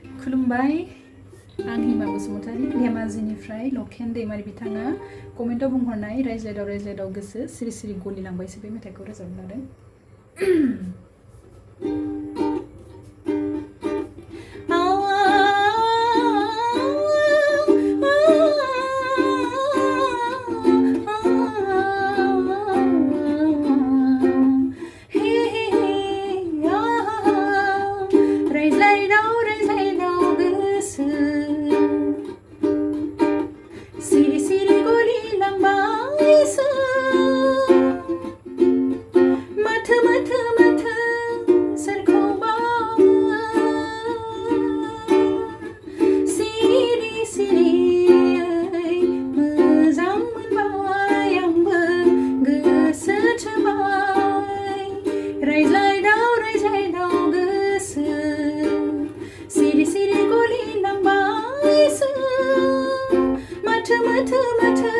खुलुमबाय आं हिमा बसुमतारी धेमाजिनिफ्राय लकेन दैमारि बिथाङा कमेन्टआव बुंहरनाय रायज्लायदाव गोसो सिरि सिरि गलिलांबायसो बे मेथाइखौ रोजाबनो लादों रायज्लायदाव गोसो सिरि सिरि गलिलांबायसो माथो सोरखौबा सिरि सिरियै मोजां मोनबाय आंबो गोसो थोबाय रायज्लायदाव गोसो सिरि सिरि गलिलांबायसो माथो